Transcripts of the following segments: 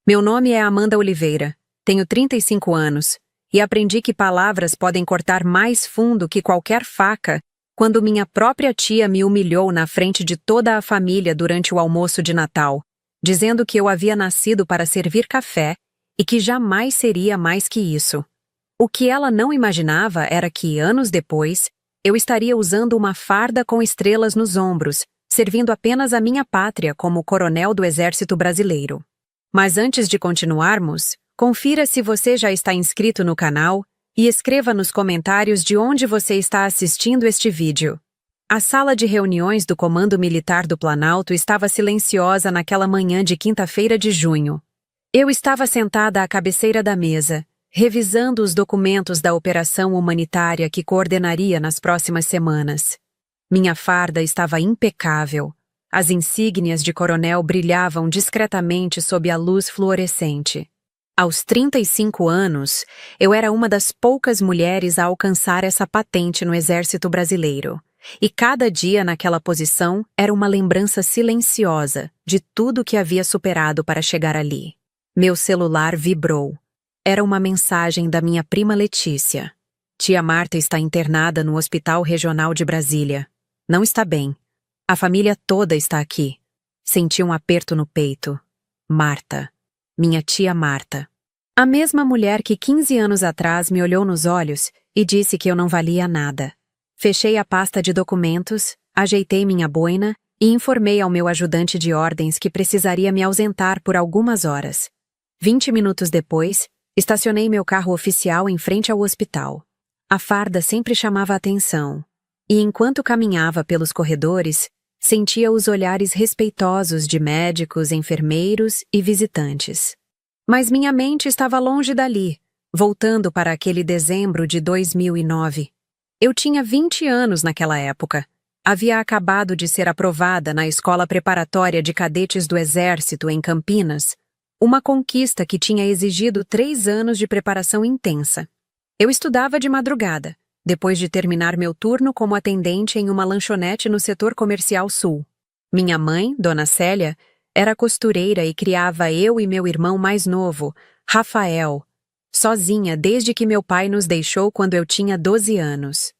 Meu nome é Amanda Oliveira, tenho 35 anos, e aprendi que palavras podem cortar mais fundo que qualquer faca quando minha própria tia me humilhou na frente de toda a família durante o almoço de Natal, dizendo que eu havia nascido para servir café e que jamais seria mais que isso. O que ela não imaginava era que, anos depois, eu estaria usando uma farda com estrelas nos ombros, servindo apenas a minha pátria como coronel do Exército Brasileiro. Mas antes de continuarmos, confira se você já está inscrito no canal e escreva nos comentários de onde você está assistindo este vídeo. A sala de reuniões do Comando Militar do Planalto estava silenciosa naquela manhã de quinta-feira de junho. Eu estava sentada à cabeceira da mesa, revisando os documentos da operação humanitária que coordenaria nas próximas semanas. Minha farda estava impecável. As insígnias de coronel brilhavam discretamente sob a luz fluorescente. Aos 35 anos, eu era uma das poucas mulheres a alcançar essa patente no Exército Brasileiro. E cada dia naquela posição era uma lembrança silenciosa de tudo que havia superado para chegar ali. Meu celular vibrou. Era uma mensagem da minha prima Letícia. Tia Marta está internada no Hospital Regional de Brasília. Não está bem. A família toda está aqui. Senti um aperto no peito. Marta. Minha tia Marta. A mesma mulher que 15 anos atrás me olhou nos olhos e disse que eu não valia nada. Fechei a pasta de documentos, ajeitei minha boina e informei ao meu ajudante de ordens que precisaria me ausentar por algumas horas. 20 minutos depois, estacionei meu carro oficial em frente ao hospital. A farda sempre chamava a atenção. E enquanto caminhava pelos corredores, sentia os olhares respeitosos de médicos, enfermeiros e visitantes. Mas minha mente estava longe dali, voltando para aquele dezembro de 2009. Eu tinha 20 anos naquela época. Havia acabado de ser aprovada na Escola Preparatória de Cadetes do Exército, em Campinas, uma conquista que tinha exigido 3 anos de preparação intensa. Eu estudava de madrugada, depois de terminar meu turno como atendente em uma lanchonete no setor comercial sul. Minha mãe, Dona Célia, era costureira e criava eu e meu irmão mais novo, Rafael, sozinha desde que meu pai nos deixou quando eu tinha 12 anos.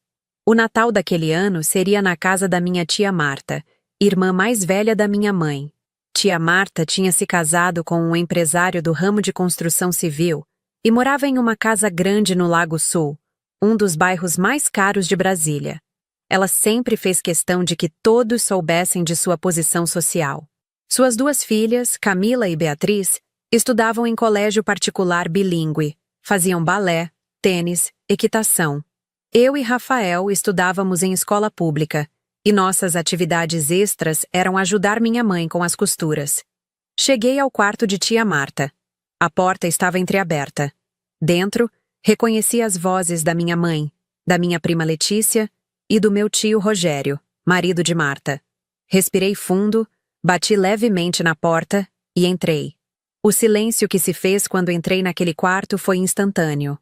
O Natal daquele ano seria na casa da minha tia Marta, irmã mais velha da minha mãe. Tia Marta tinha se casado com um empresário do ramo de construção civil e morava em uma casa grande no Lago Sul, um dos bairros mais caros de Brasília. Ela sempre fez questão de que todos soubessem de sua posição social. Suas 2 filhas, Camila e Beatriz, estudavam em colégio particular bilíngue, faziam balé, tênis, equitação. Eu e Rafael estudávamos em escola pública, e nossas atividades extras eram ajudar minha mãe com as costuras. Cheguei ao quarto de tia Marta. A porta estava entreaberta. Dentro, reconheci as vozes da minha mãe, da minha prima Letícia e do meu tio Rogério, marido de Marta. Respirei fundo, bati levemente na porta e entrei. O silêncio que se fez quando entrei naquele quarto foi instantâneo.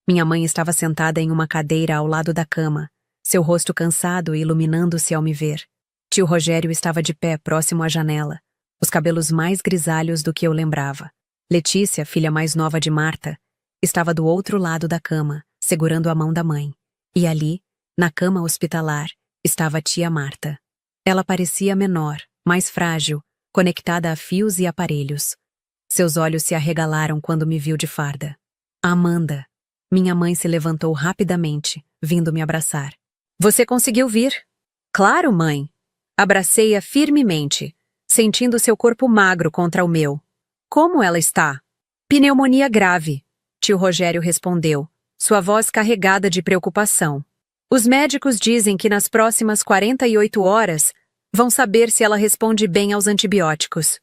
Minha mãe estava sentada em uma cadeira ao lado da cama, seu rosto cansado e iluminando-se ao me ver. Tio Rogério estava de pé próximo à janela, os cabelos mais grisalhos do que eu lembrava. Letícia, filha mais nova de Marta, estava do outro lado da cama, segurando a mão da mãe. E ali, na cama hospitalar, estava a tia Marta. Ela parecia menor, mais frágil, conectada a fios e aparelhos. Seus olhos se arregalaram quando me viu de farda. Amanda. Minha mãe se levantou rapidamente, vindo me abraçar. Você conseguiu vir? Claro, mãe. Abracei-a firmemente, sentindo seu corpo magro contra o meu. Como ela está? Pneumonia grave. Tio Rogério respondeu, sua voz carregada de preocupação. Os médicos dizem que nas próximas 48 horas vão saber se ela responde bem aos antibióticos.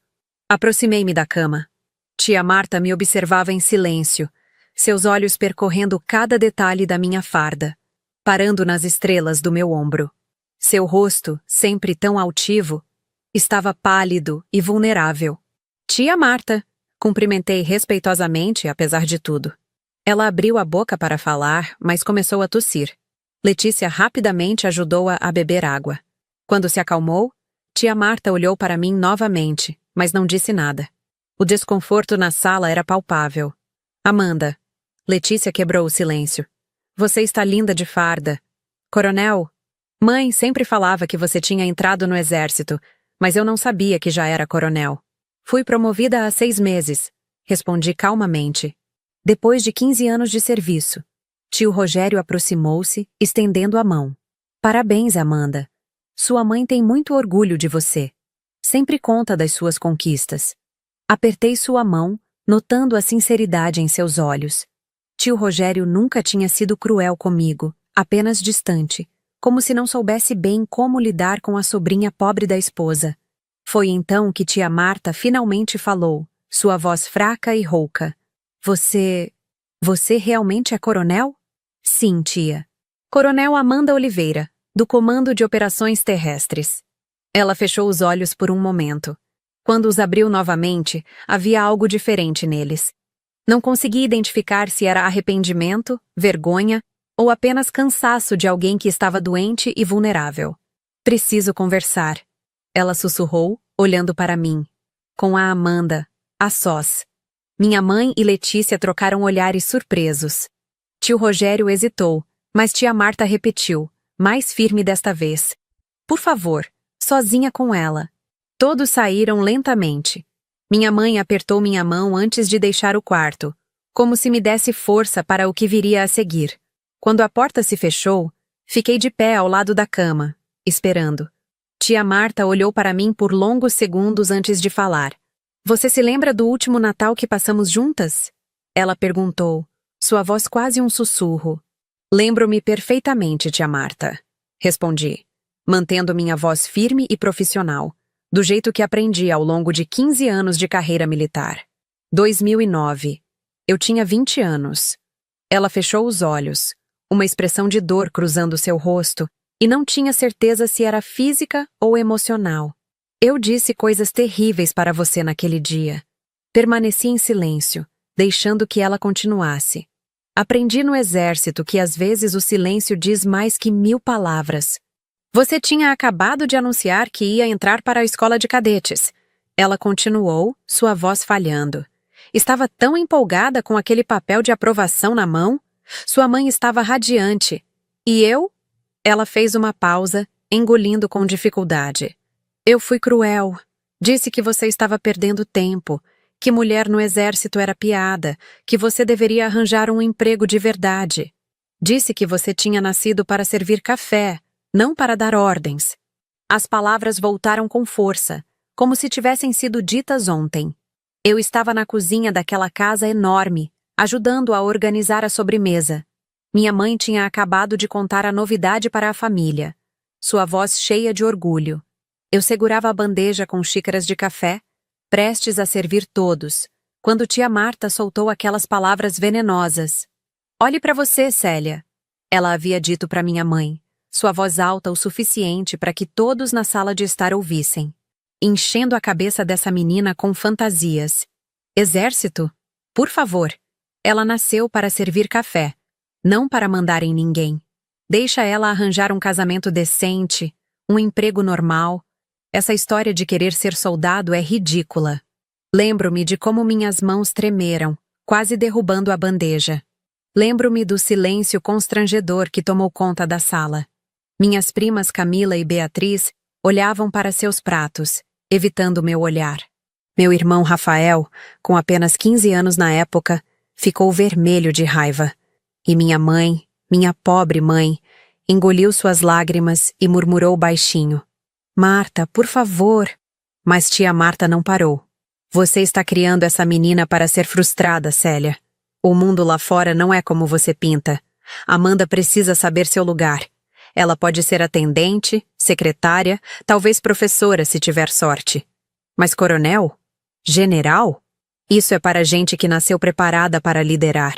Aproximei-me da cama. Tia Marta me observava em silêncio, seus olhos percorrendo cada detalhe da minha farda, parando nas estrelas do meu ombro. Seu rosto, sempre tão altivo, estava pálido e vulnerável. Tia Marta, cumprimentei respeitosamente, apesar de tudo. Ela abriu a boca para falar, mas começou a tossir. Letícia rapidamente ajudou-a a beber água. Quando se acalmou, tia Marta olhou para mim novamente, mas não disse nada. O desconforto na sala era palpável. Amanda. Letícia quebrou o silêncio. Você está linda de farda. Coronel? Mãe sempre falava que você tinha entrado no exército, mas eu não sabia que já era coronel. Fui promovida há 6 meses, respondi calmamente. Depois de 15 anos de serviço. Tio Rogério aproximou-se, estendendo a mão. Parabéns, Amanda. Sua mãe tem muito orgulho de você. Sempre conta das suas conquistas. Apertei sua mão, notando a sinceridade em seus olhos. Tio Rogério nunca tinha sido cruel comigo, apenas distante, como se não soubesse bem como lidar com a sobrinha pobre da esposa. Foi então que tia Marta finalmente falou, sua voz fraca e rouca. Você realmente é coronel? Sim, tia. Coronel Amanda Oliveira, do Comando de Operações Terrestres. Ela fechou os olhos por um momento. Quando os abriu novamente, havia algo diferente neles. Não consegui identificar se era arrependimento, vergonha ou apenas cansaço de alguém que estava doente e vulnerável. Preciso conversar. Ela sussurrou, olhando para mim. Com a Amanda, a sós. Minha mãe e Letícia trocaram olhares surpresos. Tio Rogério hesitou, mas tia Marta repetiu, mais firme desta vez. Por favor, sozinha com ela. Todos saíram lentamente. Minha mãe apertou minha mão antes de deixar o quarto, como se me desse força para o que viria a seguir. Quando a porta se fechou, fiquei de pé ao lado da cama, esperando. Tia Marta olhou para mim por longos segundos antes de falar. Você se lembra do último Natal que passamos juntas? Ela perguntou, sua voz quase um sussurro. Lembro-me perfeitamente, tia Marta. Respondi, mantendo minha voz firme e profissional, do jeito que aprendi ao longo de 15 anos de carreira militar. 2009. Eu tinha 20 anos. Ela fechou os olhos, uma expressão de dor cruzando seu rosto, e não tinha certeza se era física ou emocional. Eu disse coisas terríveis para você naquele dia. Permaneci em silêncio, deixando que ela continuasse. Aprendi no exército que às vezes o silêncio diz mais que 1000 palavras. Você tinha acabado de anunciar que ia entrar para a escola de cadetes. Ela continuou, sua voz falhando. Estava tão empolgada com aquele papel de aprovação na mão. Sua mãe estava radiante. E eu? Ela fez uma pausa, engolindo com dificuldade. Eu fui cruel. Disse que você estava perdendo tempo, que mulher no exército era piada, que você deveria arranjar um emprego de verdade. Disse que você tinha nascido para servir café, não para dar ordens. As palavras voltaram com força, como se tivessem sido ditas ontem. Eu estava na cozinha daquela casa enorme, ajudando a organizar a sobremesa. Minha mãe tinha acabado de contar a novidade para a família, sua voz cheia de orgulho. Eu segurava a bandeja com xícaras de café, prestes a servir todos, quando tia Marta soltou aquelas palavras venenosas. Olhe para você, Célia. Ela havia dito para minha mãe, sua voz alta o suficiente para que todos na sala de estar ouvissem, enchendo a cabeça dessa menina com fantasias. Exército? Por favor. Ela nasceu para servir café, não para mandar em ninguém. Deixa ela arranjar um casamento decente, um emprego normal. Essa história de querer ser soldado é ridícula. Lembro-me de como minhas mãos tremeram, quase derrubando a bandeja. Lembro-me do silêncio constrangedor que tomou conta da sala. Minhas primas Camila e Beatriz olhavam para seus pratos, evitando meu olhar. Meu irmão Rafael, com apenas 15 anos na época, ficou vermelho de raiva. E minha mãe, minha pobre mãe, engoliu suas lágrimas e murmurou baixinho. Marta, por favor. Mas tia Marta não parou. Você está criando essa menina para ser frustrada, Célia. O mundo lá fora não é como você pinta. Amanda precisa saber seu lugar. Ela pode ser atendente, secretária, talvez professora se tiver sorte. Mas coronel? General? Isso é para gente que nasceu preparada para liderar.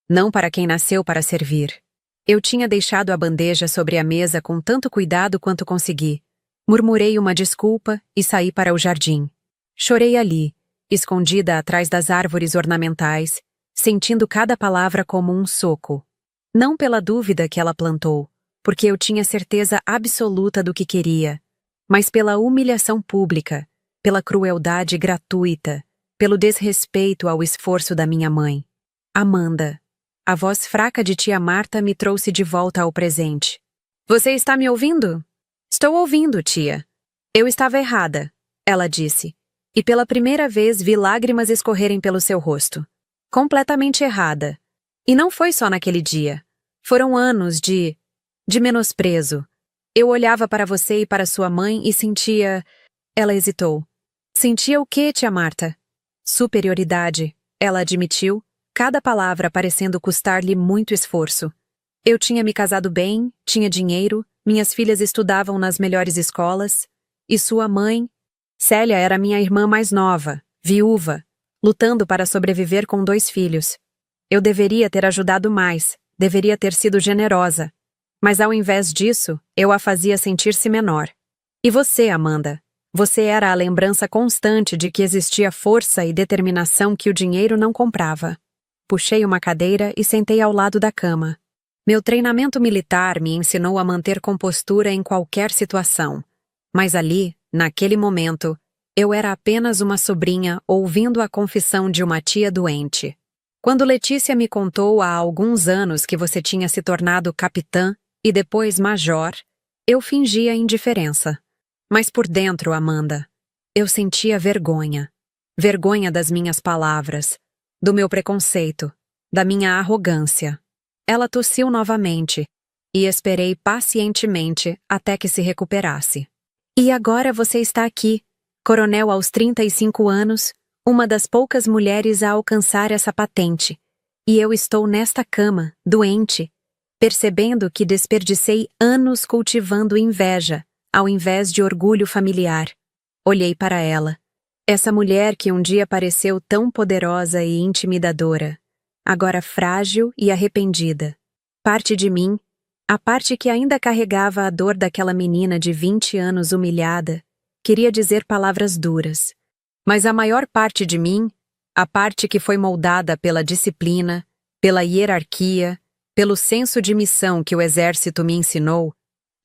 Não para quem nasceu para servir. Eu tinha deixado a bandeja sobre a mesa com tanto cuidado quanto consegui. Murmurei uma desculpa e saí para o jardim. Chorei ali, escondida atrás das árvores ornamentais, sentindo cada palavra como um soco. Não pela dúvida que ela plantou, porque eu tinha certeza absoluta do que queria, mas pela humilhação pública, pela crueldade gratuita, pelo desrespeito ao esforço da minha mãe. Amanda. A voz fraca de tia Marta me trouxe de volta ao presente. Você está me ouvindo? Estou ouvindo, tia. Eu estava errada, ela disse. E pela primeira vez vi lágrimas escorrerem pelo seu rosto. Completamente errada. E não foi só naquele dia. Foram anos de menosprezo. Eu olhava para você e para sua mãe e sentia... Ela hesitou. Sentia o quê, tia Marta? Superioridade, ela admitiu, cada palavra parecendo custar-lhe muito esforço. Eu tinha me casado bem, tinha dinheiro, minhas filhas estudavam nas melhores escolas, e sua mãe... Célia era minha irmã mais nova, viúva, lutando para sobreviver com 2 filhos. Eu deveria ter ajudado mais, deveria ter sido generosa. Mas ao invés disso, eu a fazia sentir-se menor. E você, Amanda? Você era a lembrança constante de que existia força e determinação que o dinheiro não comprava. Puxei uma cadeira e sentei ao lado da cama. Meu treinamento militar me ensinou a manter compostura em qualquer situação. Mas ali, naquele momento, eu era apenas uma sobrinha ouvindo a confissão de uma tia doente. Quando Letícia me contou há alguns anos que você tinha se tornado capitã e depois major, eu fingia indiferença. Mas por dentro, Amanda, eu sentia vergonha. Vergonha das minhas palavras, do meu preconceito, da minha arrogância. Ela tossiu novamente e esperei pacientemente até que se recuperasse. E agora você está aqui, coronel aos 35 anos, uma das poucas mulheres a alcançar essa patente. E eu estou nesta cama, doente, percebendo que desperdicei anos cultivando inveja, ao invés de orgulho familiar. Olhei para ela. Essa mulher que um dia pareceu tão poderosa e intimidadora, agora frágil e arrependida. Parte de mim, a parte que ainda carregava a dor daquela menina de 20 anos humilhada, queria dizer palavras duras. Mas a maior parte de mim, a parte que foi moldada pela disciplina, pela hierarquia, pelo senso de missão que o exército me ensinou,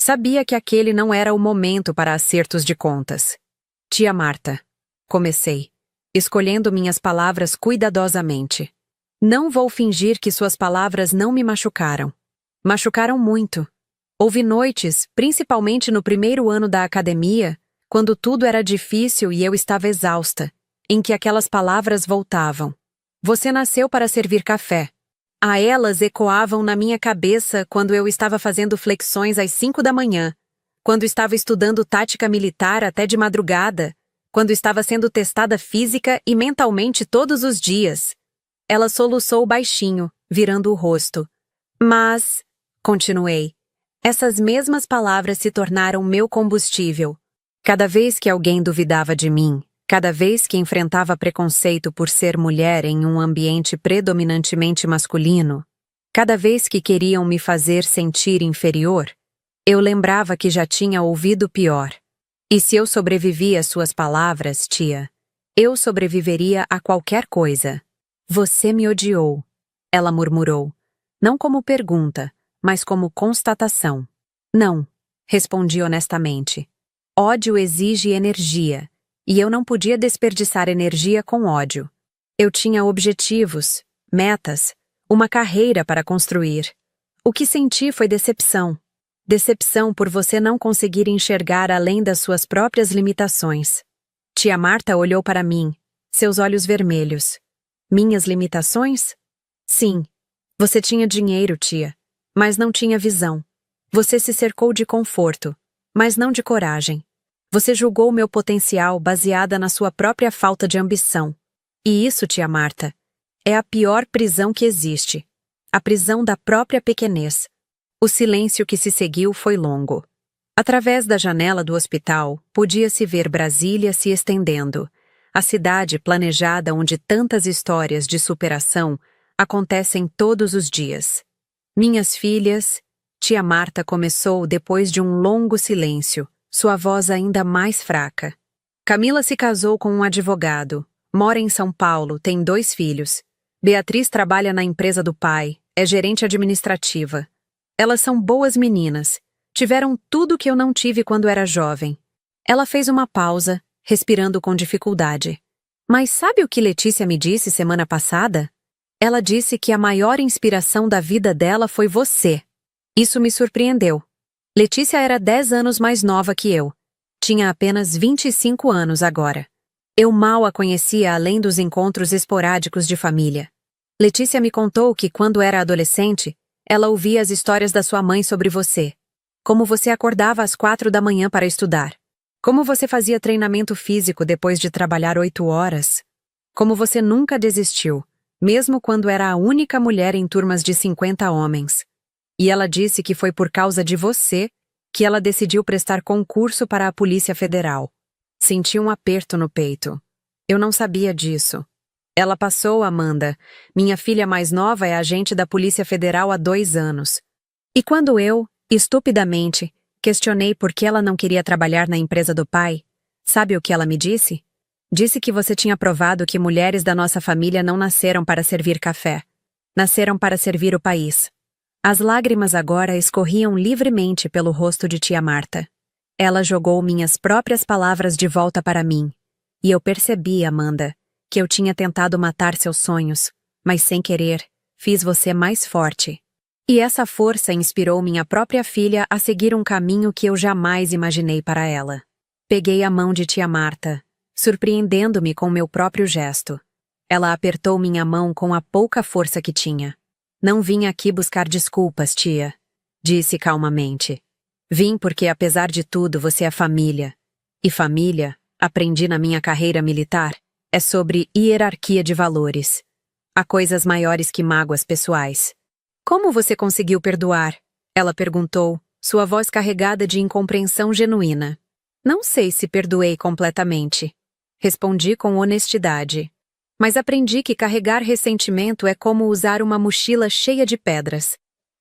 sabia que aquele não era o momento para acertos de contas. Tia Marta, comecei, escolhendo minhas palavras cuidadosamente. Não vou fingir que suas palavras não me machucaram. Machucaram muito. Houve noites, principalmente no primeiro ano da academia, quando tudo era difícil e eu estava exausta, em que aquelas palavras voltavam. Você nasceu para servir café. A elas ecoavam na minha cabeça quando eu estava fazendo flexões às 5 da manhã, quando estava estudando tática militar até de madrugada, quando estava sendo testada física e mentalmente todos os dias. Ela soluçou baixinho, virando o rosto. Mas, continuei, essas mesmas palavras se tornaram meu combustível. Cada vez que alguém duvidava de mim, cada vez que enfrentava preconceito por ser mulher em um ambiente predominantemente masculino, cada vez que queriam me fazer sentir inferior, eu lembrava que já tinha ouvido pior. E se eu sobrevivi às suas palavras, tia, eu sobreviveria a qualquer coisa. Você me odiou, ela murmurou, não como pergunta, mas como constatação. Não, respondi honestamente. Ódio exige energia, e eu não podia desperdiçar energia com ódio. Eu tinha objetivos, metas, uma carreira para construir. O que senti foi decepção. Decepção por você não conseguir enxergar além das suas próprias limitações. Tia Marta olhou para mim, seus olhos vermelhos. Minhas limitações? Sim. Você tinha dinheiro, tia, mas não tinha visão. Você se cercou de conforto, mas não de coragem. Você julgou meu potencial baseada na sua própria falta de ambição. E isso, tia Marta, é a pior prisão que existe. A prisão da própria pequenez. O silêncio que se seguiu foi longo. Através da janela do hospital, podia-se ver Brasília se estendendo, a cidade planejada onde tantas histórias de superação acontecem todos os dias. Minhas filhas, tia Marta começou depois de um longo silêncio, sua voz ainda mais fraca. Camila se casou com um advogado, mora em São Paulo, tem 2 filhos. Beatriz trabalha na empresa do pai, é gerente administrativa. Elas são boas meninas, tiveram tudo que eu não tive quando era jovem. Ela fez uma pausa, respirando com dificuldade. Mas sabe o que Letícia me disse semana passada? Ela disse que a maior inspiração da vida dela foi você. Isso me surpreendeu. Letícia era 10 anos mais nova que eu. Tinha apenas 25 anos agora. Eu mal a conhecia além dos encontros esporádicos de família. Letícia me contou que, quando era adolescente, ela ouvia as histórias da sua mãe sobre você. Como você acordava às 4 da manhã para estudar. Como você fazia treinamento físico depois de trabalhar 8 horas. Como você nunca desistiu, mesmo quando era a única mulher em turmas de 50 homens. E ela disse que foi por causa de você que ela decidiu prestar concurso para a Polícia Federal. Senti um aperto no peito. Eu não sabia disso. Ela passou, Amanda. Minha filha mais nova é agente da Polícia Federal há 2 anos. E quando eu, estupidamente, questionei por que ela não queria trabalhar na empresa do pai, sabe o que ela me disse? Disse que você tinha provado que mulheres da nossa família não nasceram para servir café. Nasceram para servir o país. As lágrimas agora escorriam livremente pelo rosto de tia Marta. Ela jogou minhas próprias palavras de volta para mim. E eu percebi, Amanda, que eu tinha tentado matar seus sonhos, mas sem querer, fiz você mais forte. E essa força inspirou minha própria filha a seguir um caminho que eu jamais imaginei para ela. Peguei a mão de tia Marta, surpreendendo-me com meu próprio gesto. Ela apertou minha mão com a pouca força que tinha. Não vim aqui buscar desculpas, tia, disse calmamente. Vim porque, apesar de tudo, você é família. E família, aprendi na minha carreira militar, é sobre hierarquia de valores. Há coisas maiores que mágoas pessoais. Como você conseguiu perdoar? Ela perguntou, sua voz carregada de incompreensão genuína. Não sei se perdoei completamente. Respondi com honestidade. Mas aprendi que carregar ressentimento é como usar uma mochila cheia de pedras.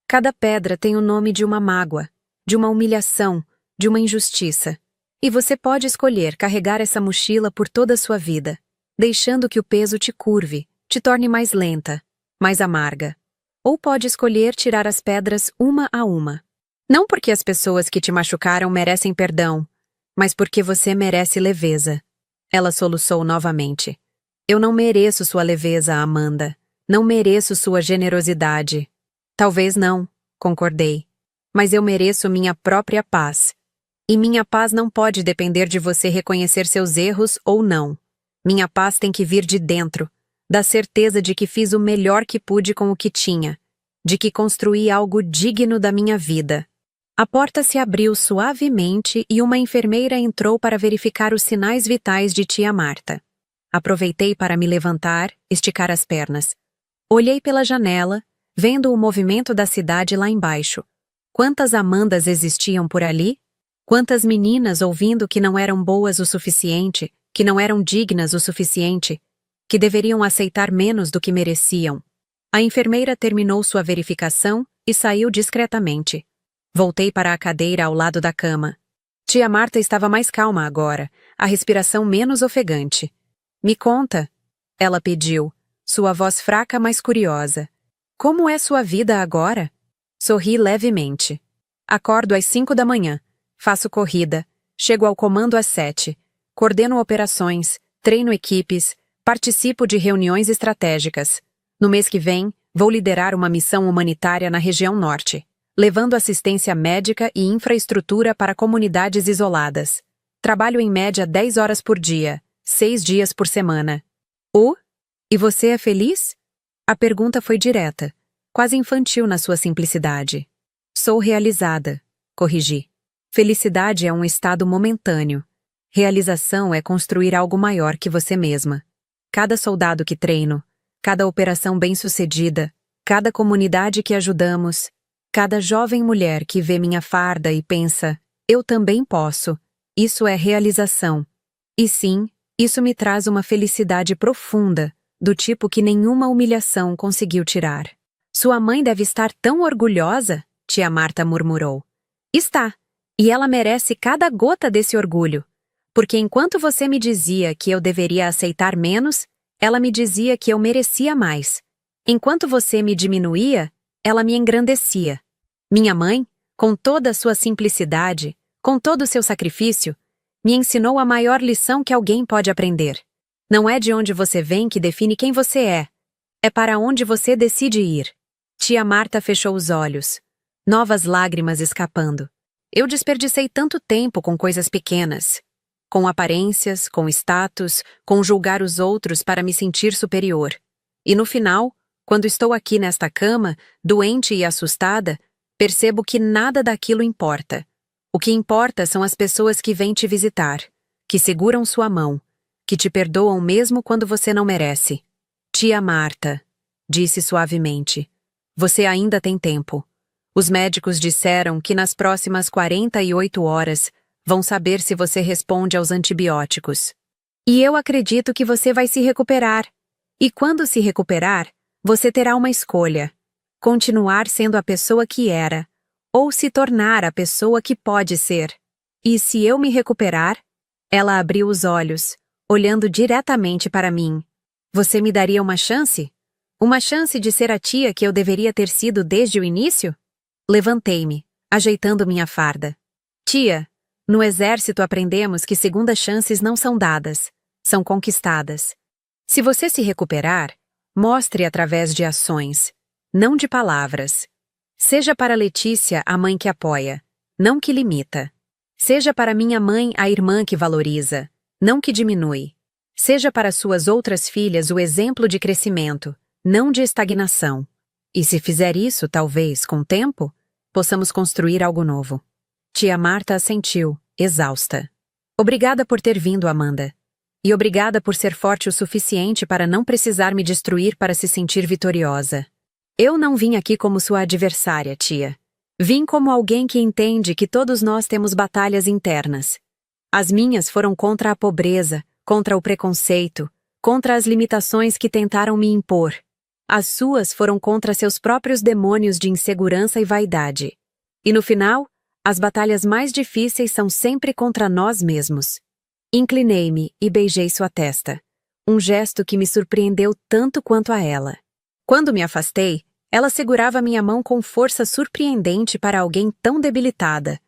Cada pedra tem o nome de uma mágoa, de uma humilhação, de uma injustiça. E você pode escolher carregar essa mochila por toda a sua vida, deixando que o peso te curve, te torne mais lenta, mais amarga. Ou pode escolher tirar as pedras uma a uma. Não porque as pessoas que te machucaram merecem perdão, mas porque você merece leveza. Ela soluçou novamente. Eu não mereço sua leveza, Amanda. Não mereço sua generosidade. Talvez não, concordei. Mas eu mereço minha própria paz. E minha paz não pode depender de você reconhecer seus erros ou não. Minha paz tem que vir de dentro, da certeza de que fiz o melhor que pude com o que tinha, de que construí algo digno da minha vida. A porta se abriu suavemente e uma enfermeira entrou para verificar os sinais vitais de tia Marta. Aproveitei para me levantar, esticar as pernas. Olhei pela janela, vendo o movimento da cidade lá embaixo. Quantas Amandas existiam por ali? Quantas meninas ouvindo que não eram boas o suficiente, que não eram dignas o suficiente, que deveriam aceitar menos do que mereciam. A enfermeira terminou sua verificação e saiu discretamente. Voltei para a cadeira ao lado da cama. Tia Marta estava mais calma agora, a respiração menos ofegante. Me conta, ela pediu, sua voz fraca mas curiosa. Como é sua vida agora? Sorri levemente. Acordo às 5 da manhã, faço corrida, chego ao comando às 7, coordeno operações, treino equipes, participo de reuniões estratégicas. No mês que vem, vou liderar uma missão humanitária na região norte, levando assistência médica e infraestrutura para comunidades isoladas. Trabalho em média 10 horas por dia, 6 dias por semana. E você é feliz? A pergunta foi direta, quase infantil na sua simplicidade. Sou realizada, corrigi. Felicidade é um estado momentâneo. Realização é construir algo maior que você mesma. Cada soldado que treino, cada operação bem-sucedida, cada comunidade que ajudamos, cada jovem mulher que vê minha farda e pensa, eu também posso, isso é realização. E sim, isso me traz uma felicidade profunda, do tipo que nenhuma humilhação conseguiu tirar. Sua mãe deve estar tão orgulhosa, tia Marta murmurou. Está, e ela merece cada gota desse orgulho. Porque enquanto você me dizia que eu deveria aceitar menos, ela me dizia que eu merecia mais. Enquanto você me diminuía, ela me engrandecia. Minha mãe, com toda a sua simplicidade, com todo o seu sacrifício, me ensinou a maior lição que alguém pode aprender. Não é de onde você vem que define quem você é. É para onde você decide ir. Tia Marta fechou os olhos. Novas lágrimas escapando. Eu desperdicei tanto tempo com coisas pequenas. Com aparências, com status, com julgar os outros para me sentir superior. E no final, quando estou aqui nesta cama, doente e assustada, percebo que nada daquilo importa. O que importa são as pessoas que vêm te visitar, que seguram sua mão, que te perdoam mesmo quando você não merece. Tia Marta, disse suavemente, você ainda tem tempo. Os médicos disseram que nas próximas 48 horas vão saber se você responde aos antibióticos. E eu acredito que você vai se recuperar. E quando se recuperar, você terá uma escolha: continuar sendo a pessoa que era, ou se tornar a pessoa que pode ser. E se eu me recuperar? Ela abriu os olhos, olhando diretamente para mim. Você me daria uma chance? Uma chance de ser a tia que eu deveria ter sido desde o início? Levantei-me, ajeitando minha farda. Tia, no exército aprendemos que segundas chances não são dadas, são conquistadas. Se você se recuperar, mostre através de ações, não de palavras. Seja para Letícia a mãe que apoia, não que limita. Seja para minha mãe a irmã que valoriza, não que diminui. Seja para suas outras filhas o exemplo de crescimento, não de estagnação. E se fizer isso, talvez, com o tempo, possamos construir algo novo. Tia Marta assentiu, exausta. Obrigada por ter vindo, Amanda. E obrigada por ser forte o suficiente para não precisar me destruir para se sentir vitoriosa. Eu não vim aqui como sua adversária, tia. Vim como alguém que entende que todos nós temos batalhas internas. As minhas foram contra a pobreza, contra o preconceito, contra as limitações que tentaram me impor. As suas foram contra seus próprios demônios de insegurança e vaidade. E no final, as batalhas mais difíceis são sempre contra nós mesmos. Inclinei-me e beijei sua testa. Um gesto que me surpreendeu tanto quanto a ela. Quando me afastei, ela segurava minha mão com força surpreendente para alguém tão debilitada.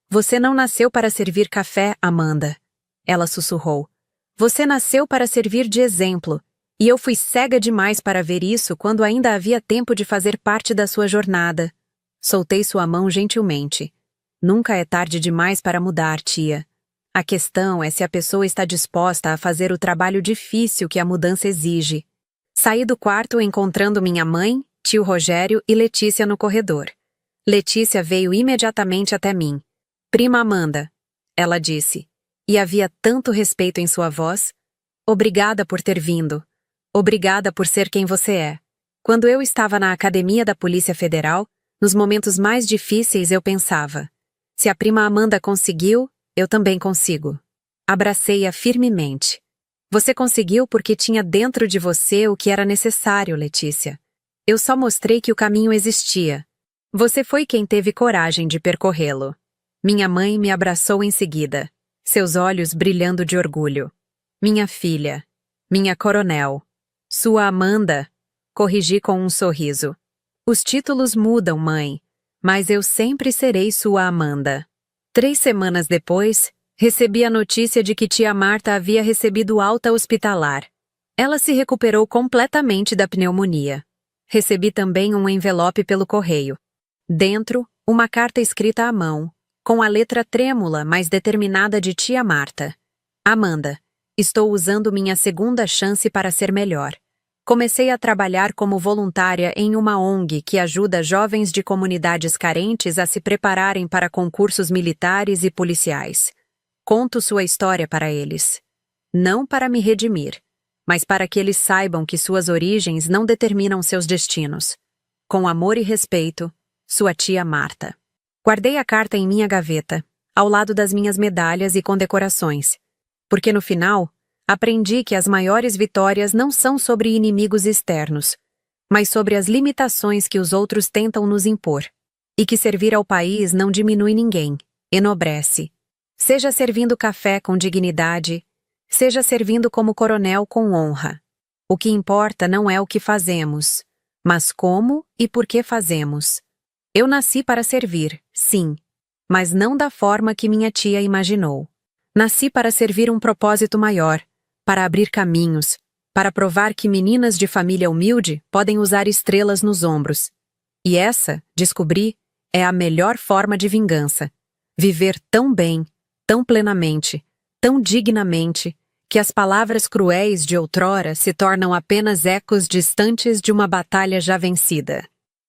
Você não nasceu para servir café, Amanda. Ela sussurrou. Você nasceu para servir de exemplo. E eu fui cega demais para ver isso quando ainda havia tempo de fazer parte da sua jornada. Soltei sua mão gentilmente. Nunca é tarde demais para mudar, tia. A questão é se a pessoa está disposta a fazer o trabalho difícil que a mudança exige. Saí do quarto encontrando minha mãe, tio Rogério e Letícia no corredor. Letícia veio imediatamente até mim. Prima Amanda, ela disse. E havia tanto respeito em sua voz. Obrigada por ter vindo. Obrigada por ser quem você é. Quando eu estava na academia da Polícia Federal, nos momentos mais difíceis eu pensava: se a prima Amanda conseguiu, eu também consigo. Abracei-a firmemente. Você conseguiu porque tinha dentro de você o que era necessário, Letícia. Eu só mostrei que o caminho existia. Você foi quem teve coragem de percorrê-lo. Minha mãe me abraçou em seguida, seus olhos brilhando de orgulho. Minha filha, minha coronel, sua Amanda, corrigi com um sorriso. Os títulos mudam, mãe, mas eu sempre serei sua Amanda. 3 semanas depois, recebi a notícia de que tia Marta havia recebido alta hospitalar. Ela se recuperou completamente da pneumonia. Recebi também um envelope pelo correio. Dentro, uma carta escrita à mão, com a letra trêmula, mas determinada de tia Marta. Amanda, estou usando minha segunda chance para ser melhor. Comecei a trabalhar como voluntária em uma ONG que ajuda jovens de comunidades carentes a se prepararem para concursos militares e policiais. Conto sua história para eles. Não para me redimir, mas para que eles saibam que suas origens não determinam seus destinos. Com amor e respeito, sua tia Marta. Guardei a carta em minha gaveta, ao lado das minhas medalhas e condecorações, porque no final, aprendi que as maiores vitórias não são sobre inimigos externos, mas sobre as limitações que os outros tentam nos impor, e que servir ao país não diminui ninguém, enobrece. Seja servindo café com dignidade, seja servindo como coronel com honra. O que importa não é o que fazemos, mas como e por que fazemos. Eu nasci para servir, sim, mas não da forma que minha tia imaginou. Nasci para servir um propósito maior, para abrir caminhos, para provar que meninas de família humilde podem usar estrelas nos ombros. E essa, descobri, é a melhor forma de vingança. Viver tão bem, tão plenamente, tão dignamente, que as palavras cruéis de outrora se tornam apenas ecos distantes de uma batalha já vencida.